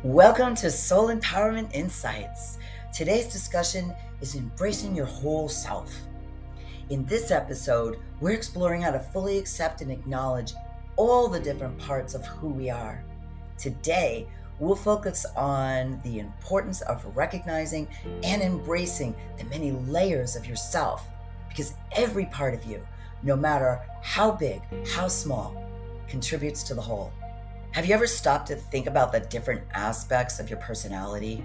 Welcome to Soul Empowerment Insights. Today's discussion is embracing your whole self. In this episode, we're exploring how to fully accept and acknowledge all the different parts of who we are. Today, we'll focus on the importance of recognizing and embracing the many layers of yourself, because every part of you, no matter how big, how small, contributes to the whole. Have you ever stopped to think about the different aspects of your personality?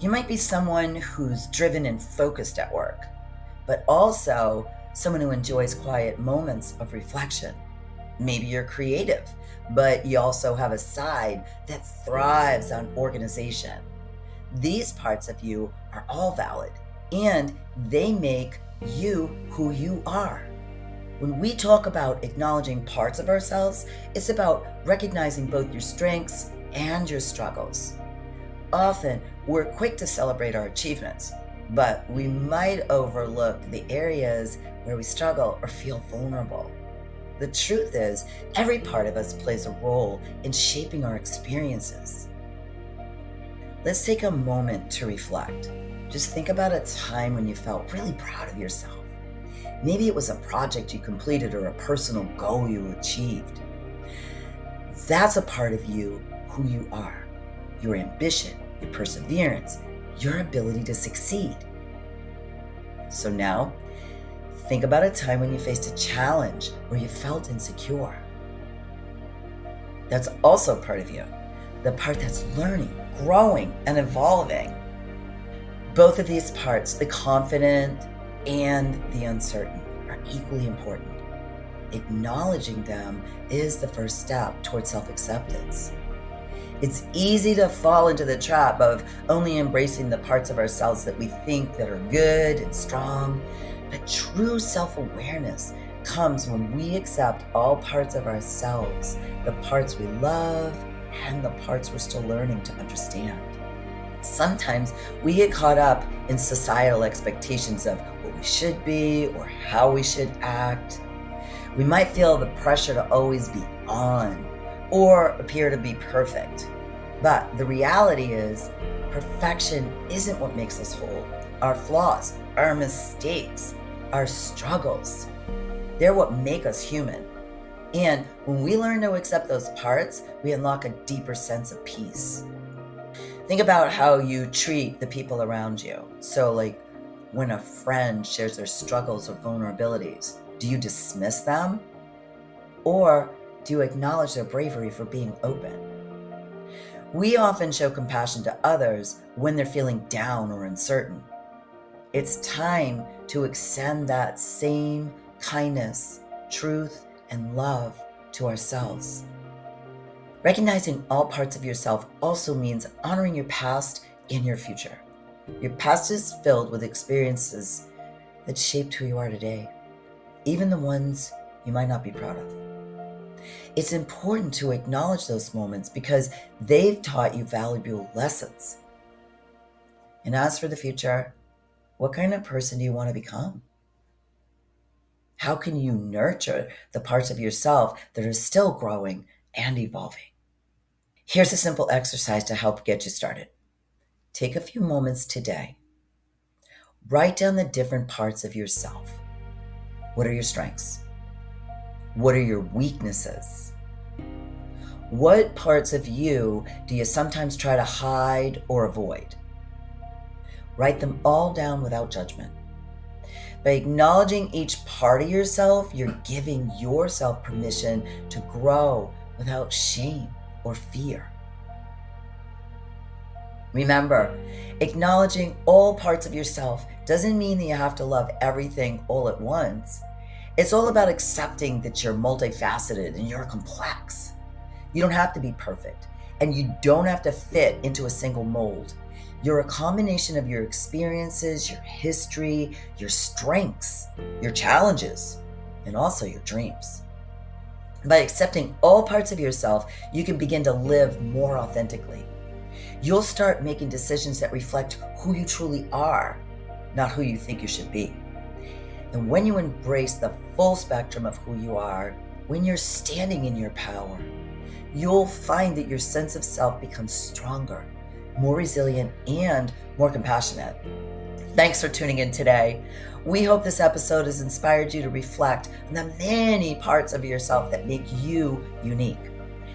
You might be someone who's driven and focused at work, but also someone who enjoys quiet moments of reflection. Maybe you're creative, but you also have a side that thrives on organization. These parts of you are all valid, and they make you who you are. When we talk about acknowledging parts of ourselves, it's about recognizing both your strengths and your struggles. Often, we're quick to celebrate our achievements, but we might overlook the areas where we struggle or feel vulnerable. The truth is, every part of us plays a role in shaping our experiences. Let's take a moment to reflect. Just think about a time when you felt really proud of yourself. Maybe it was a project you completed or a personal goal you achieved. That's a part of you who you are. Your ambition, your perseverance, your ability to succeed. So now, think about a time when you faced a challenge or you felt insecure. That's also part of you, the part that's learning, growing, and evolving. Both of these parts, the confident and the uncertain, are equally important. Acknowledging them is the first step towards self-acceptance. It's easy to fall into the trap of only embracing the parts of ourselves that we think that are good and strong, but true self-awareness comes when we accept all parts of ourselves, the parts we love and the parts we're still learning to understand. Sometimes we get caught up in societal expectations of what we should be or how we should act. We might feel the pressure to always be on or appear to be perfect. But the reality is, perfection isn't what makes us whole. Our flaws, our mistakes, our struggles, they're what make us human. And when we learn to accept those parts, we unlock a deeper sense of peace. Think about how you treat the people around you. So like when a friend shares their struggles or vulnerabilities, do you dismiss them? Or do you acknowledge their bravery for being open? We often show compassion to others when they're feeling down or uncertain. It's time to extend that same kindness, truth, and love to ourselves. Recognizing all parts of yourself also means honoring your past and your future. Your past is filled with experiences that shaped who you are today, even the ones you might not be proud of. It's important to acknowledge those moments because they've taught you valuable lessons. And as for the future, what kind of person do you want to become? How can you nurture the parts of yourself that are still growing and evolving? Here's a simple exercise to help get you started. Take a few moments today. Write down the different parts of yourself. What are your strengths? What are your weaknesses? What parts of you do you sometimes try to hide or avoid? Write them all down without judgment. By acknowledging each part of yourself, you're giving yourself permission to grow without shame or fear. Remember, acknowledging all parts of yourself doesn't mean that you have to love everything all at once. It's all about accepting that you're multifaceted and you're complex. You don't have to be perfect, and you don't have to fit into a single mold. You're a combination of your experiences, your history, your strengths, your challenges, and also your dreams. By accepting all parts of yourself, you can begin to live more authentically. You'll start making decisions that reflect who you truly are, not who you think you should be. And when you embrace the full spectrum of who you are, when you're standing in your power, you'll find that your sense of self becomes stronger, more resilient, and more compassionate. Thanks for tuning in today. We hope this episode has inspired you to reflect on the many parts of yourself that make you unique.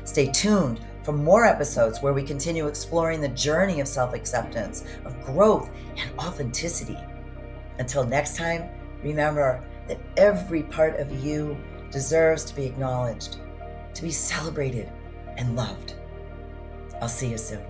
Stay tuned for more episodes where we continue exploring the journey of self-acceptance, of growth, and authenticity. Until next time, remember that every part of you deserves to be acknowledged, to be celebrated and loved. I'll see you soon.